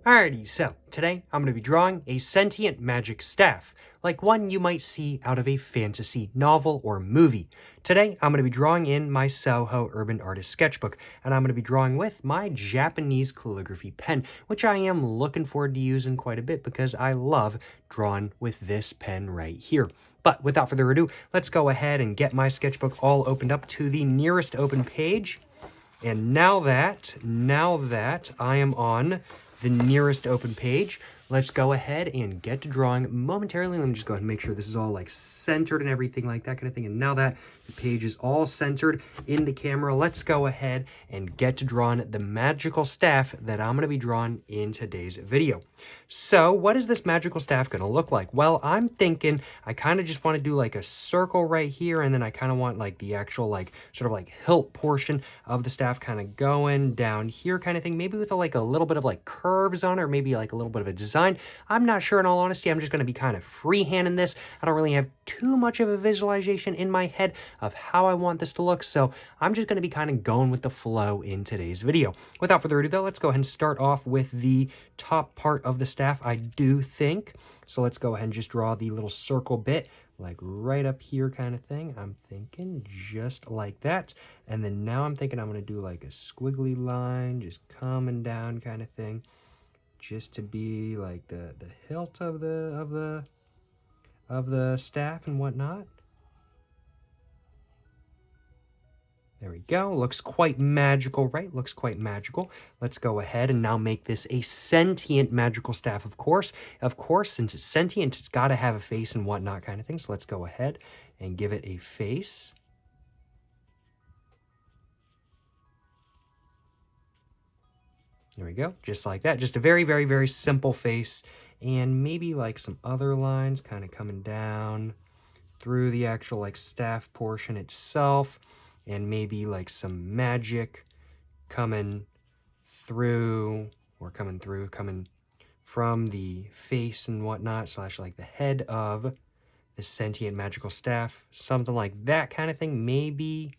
Alrighty, so today I'm going to be drawing a sentient magic staff, like one you might see out of a fantasy novel or movie. Today I'm going to be drawing in my Soho Urban Artist sketchbook, and I'm going to be drawing with my Japanese calligraphy pen, which I am looking forward to using quite a bit because I love drawing with this pen right here. But without further ado, let's go ahead and get my sketchbook all opened up to the nearest open page. And now that I am on the nearest open page, let's go ahead and get to drawing momentarily. Let me just go ahead and make sure this is all like centered and everything like that kind of thing. And now that the page is all centered in the camera, let's go ahead and get to drawing the magical staff that I'm going to be drawing in today's video. So what is this magical staff going to look like? Well, I'm thinking I kind of just want to do like a circle right here, and then I kind of want like the actual like sort of like hilt portion of the staff kind of going down here kind of thing, maybe with like a little bit of like curves on it, or maybe like a little bit of a design. I'm not sure, in all honesty. I'm just going to be kind of freehanding this. I don't really have too much of a visualization in my head of how I want this to look, so I'm just going to be kind of going with the flow in today's video. Without further ado though, let's go ahead and start off with the top part of the staff, I do think. So let's go ahead and just draw the little circle bit like right up here kind of thing. I'm thinking just like that. And then now I'm thinking I'm going to do like a squiggly line just coming down kind of thing, just to be like the hilt of the staff and whatnot. There we go. Looks quite magical, right? Looks quite magical. Let's go ahead and now make this a sentient magical staff, of course. Of course, since it's sentient, it's got to have a face and whatnot kind of thing. So let's go ahead and give it a face. There we go. Just like that. Just a very, very, very simple face. And maybe like some other lines kind of coming down through the actual like staff portion itself. And maybe like some magic coming through, or coming from the face and whatnot, slash like the head of the sentient magical staff. Something like that kind of thing, maybe.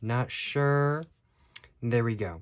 Not sure. There we go.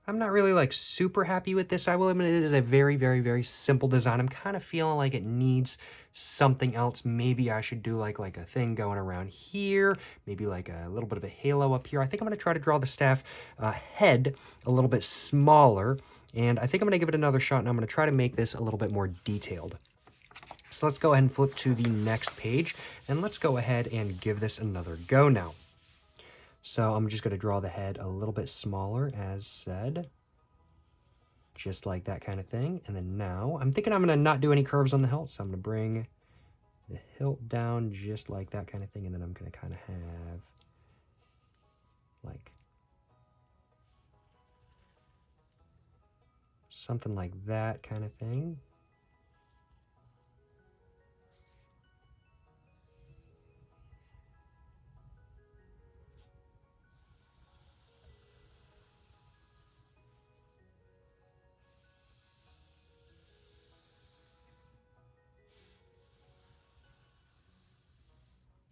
I'm not really like super happy with this. I will admit it is a very, very, very simple design. I'm kind of feeling like it needs something else. Maybe I should do like a thing going around here, maybe like a little bit of a halo up here. I think I'm going to try to draw the staff head a little bit smaller, and I think I'm going to give it another shot, and I'm going to try to make this a little bit more detailed. So let's go ahead and flip to the next page, and let's go ahead and give this another go now. So I'm just going to draw the head a little bit smaller, as said. Just like that kind of thing. And then now, I'm thinking I'm going to not do any curves on the hilt, so I'm going to bring the hilt down just like that kind of thing, and then I'm going to kind of have like something like that kind of thing.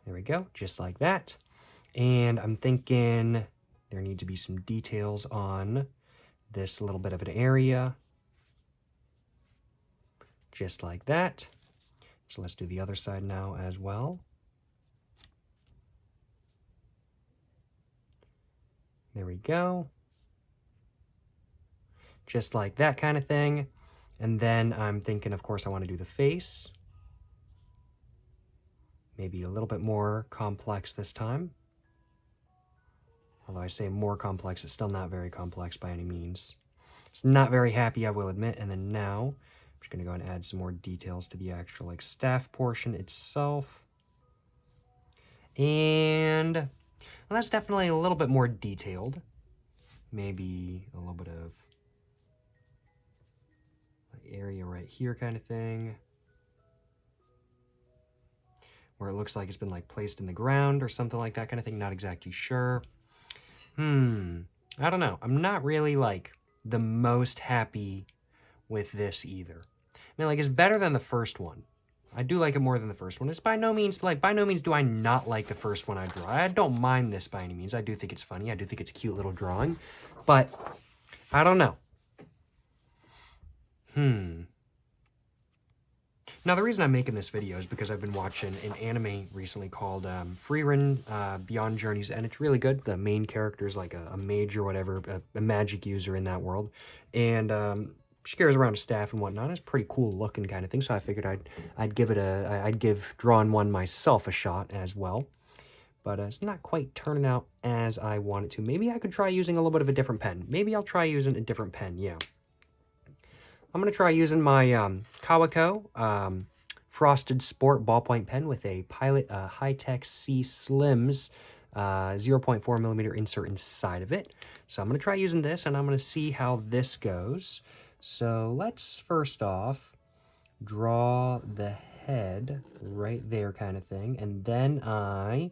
There we go, just like that. And I'm thinking there needs to be some details on this little bit of an area. Just like that. So let's do the other side now as well. There we go. Just like that kind of thing. And then I'm thinking, of course, I want to do the face. Maybe a little bit more complex this time. Although I say more complex, it's still not very complex by any means. It's not very happy, I will admit. And then now, I'm just going to go and add some more details to the actual like staff portion itself. And well, that's definitely a little bit more detailed. Maybe a little bit of like area right here kind of thing, where it looks like it's been like placed in the ground or something like that kind of thing. Not exactly sure. I don't know. I'm not really like the most happy with this either. I mean, like, it's better than the first one. I do like it more than the first one. It's by no means do I not like the first one I draw. I don't mind this by any means. I do think it's funny. I do think it's a cute little drawing. But I don't know. Now, the reason I'm making this video is because I've been watching an anime recently called Freerun Beyond Journeys, and it's really good. The main character is like a mage or whatever, a magic user in that world, and she carries around a staff and whatnot. It's pretty cool looking kind of thing, so I figured I'd give drawing one myself a shot as well. But it's not quite turning out as I want it to. Maybe I could try using a little bit of a different pen. Maybe I'll try using a different pen, yeah. I'm going to try using my Kawako Frosted Sport ballpoint pen with a Pilot High-Tech C Slims 0.4 millimeter insert inside of it. So I'm going to try using this, and I'm going to see how this goes. So let's first off draw the head right there kind of thing. And then I'm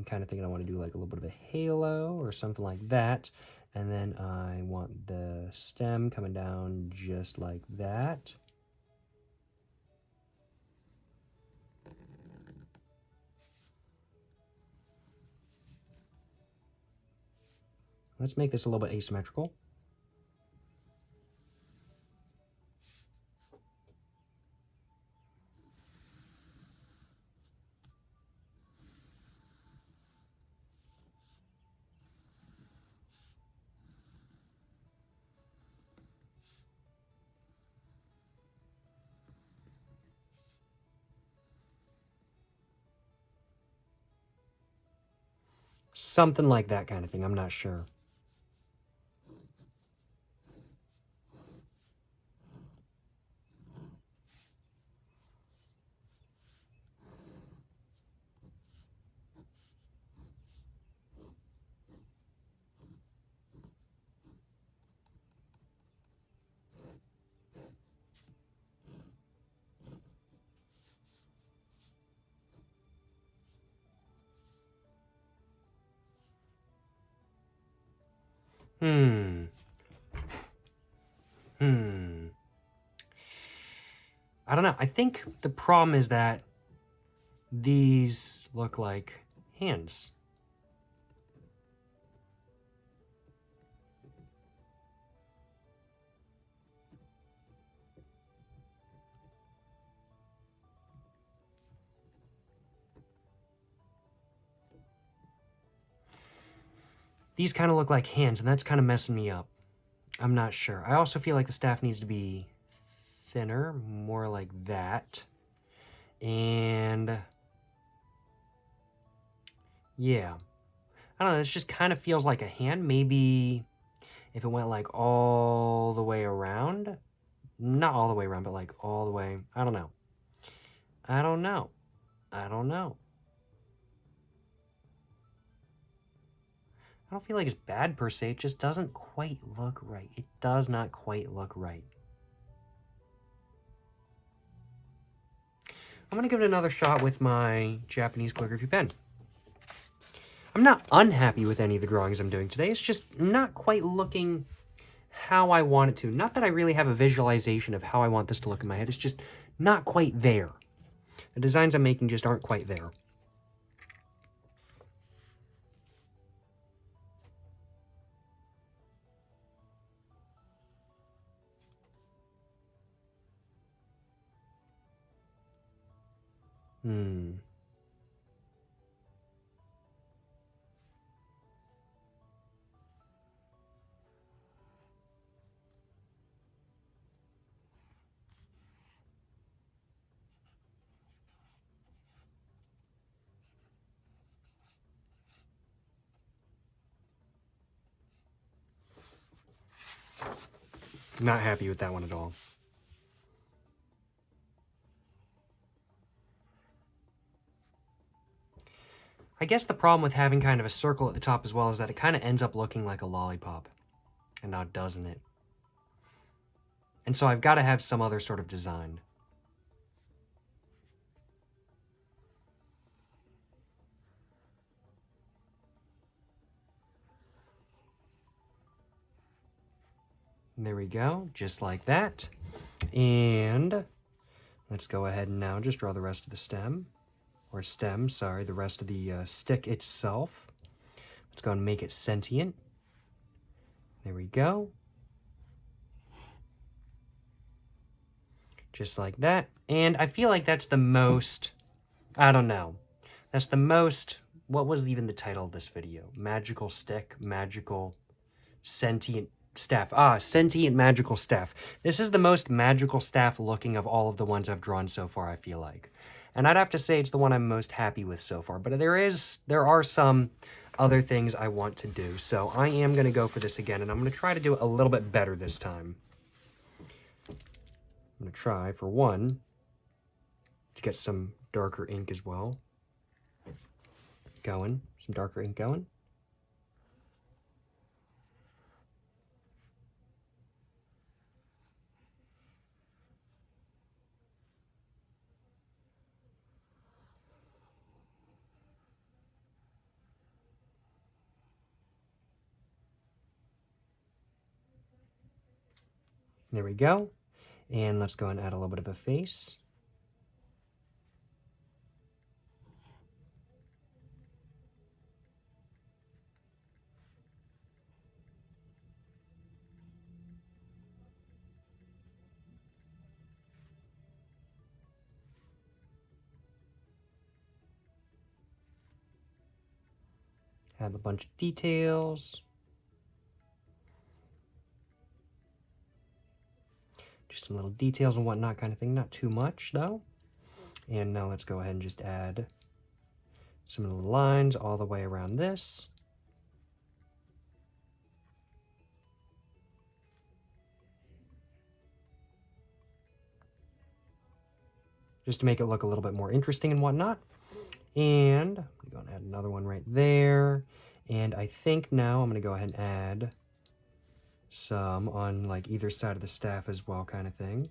kind of thinking I want to do like a little bit of a halo or something like that. And then I want the stem coming down just like that. Let's make this a little bit asymmetrical. Something like that kind of thing, I'm not sure. I don't know. I think the problem is that these look like hands. These kind of look like hands, and that's kind of messing me up. I'm not sure. I also feel like the staff needs to be thinner, more like that. And yeah, I don't know, this just kind of feels like a hand. Maybe if it went like all the way around, not all the way around, but like all the way, I don't know. I don't know. I don't know. I don't feel like it's bad per se, it just doesn't quite look right. It does not quite look right. I'm going to give it another shot with my Japanese calligraphy pen. I'm not unhappy with any of the drawings I'm doing today. It's just not quite looking how I want it to. Not that I really have a visualization of how I want this to look in my head. It's just not quite there. The designs I'm making just aren't quite there. Not happy with that one at all. I guess the problem with having kind of a circle at the top as well is that it kind of ends up looking like a lollipop. And now doesn't it? And so I've got to have some other sort of design. There we go, just like that. And let's go ahead and now just draw the rest of the stem. Or stem, sorry, the rest of the stick itself. Let's go and make it sentient. There we go. Just like that. And I feel like that's the most, I don't know. That's the most, what was even the title of this video? Magical stick, magical, sentient staff. Sentient magical staff. This is the most magical staff looking of all of the ones I've drawn so far, I feel like. And I'd have to say it's the one I'm most happy with so far. But there are some other things I want to do. So I am going to go for this again, and I'm going to try to do it a little bit better this time. I'm going to try, for one, to get some darker ink as well. Going. Some darker ink going. There we go. And let's go and add a little bit of a face. Add a bunch of details. Just some little details and whatnot kind of thing. Not too much, though. And now let's go ahead and just add some of the lines all the way around this. Just to make it look a little bit more interesting and whatnot. And I'm going to add another one right there. And I think now I'm going to go ahead and add some on like either side of the staff as well, kind of thing.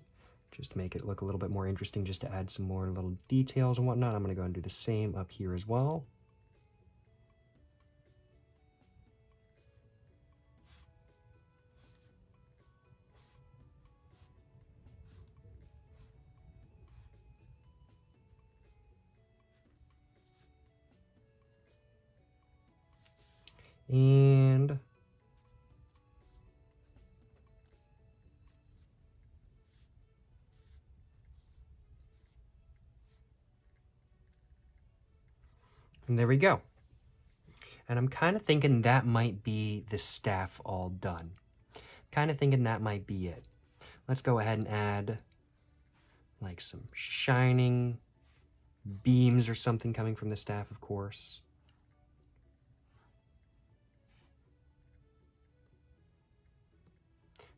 Just to make it look a little bit more interesting, just to add some more little details and whatnot. I'm going to go and do the same up here as well. And there we go. And I'm kind of thinking that might be the staff all done. Kind of thinking that might be it. Let's go ahead and add like some shining beams or something coming from the staff, of course.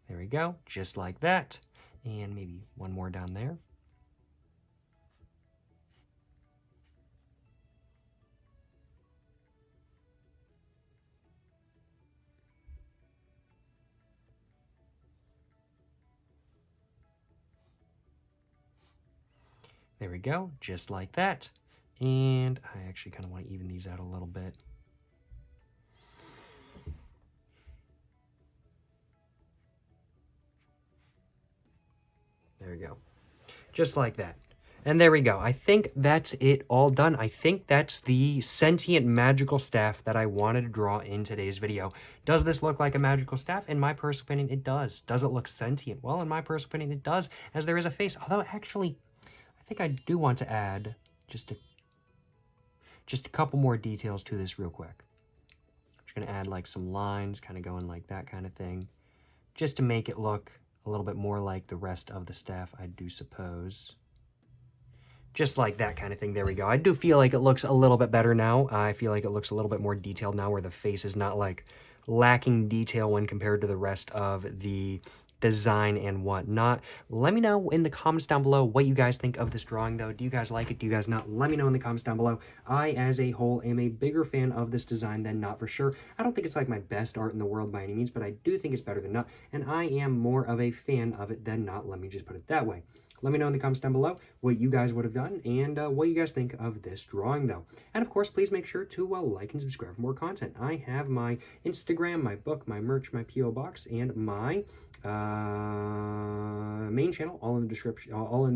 There we go, just like that. And maybe one more down there. There we go, just like that. And I actually kind of want to even these out a little bit. There we go, just like that. And there we go. I think that's it all done. I think that's the sentient magical staff that I wanted to draw in today's video. Does this look like a magical staff? In my personal opinion, it does. Does it look sentient? Well, in my personal opinion, it does, as there is a face. Although, actually, I think I do want to add just a couple more details to this real quick. I'm just going to add like some lines, kind of going like that kind of thing, just to make it look a little bit more like the rest of the staff, I do suppose. Just like that kind of thing. There we go. I do feel like it looks a little bit better now. I feel like it looks a little bit more detailed now, where the face is not like lacking detail when compared to the rest of the design and whatnot. Let me know in the comments down below what you guys think of this drawing, though. Do you guys like it? Do you guys not? Let me know in the comments down below. I, as a whole, am a bigger fan of this design than not, for sure. I don't think it's like my best art in the world by any means, but I do think it's better than not, and I am more of a fan of it than not. Let me just put it that way. Let me know in the comments down below what you guys would have done and what you guys think of this drawing, though. And, of course, please make sure to like and subscribe for more content. I have my Instagram, my book, my merch, my P.O. box, and my main channel, all in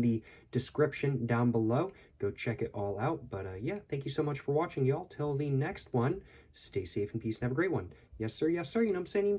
the description down below. Go check it all out. But, yeah, thank you so much for watching, y'all. Till the next one, stay safe and peace and have a great one. Yes, sir. Yes, sir. You know what I'm saying?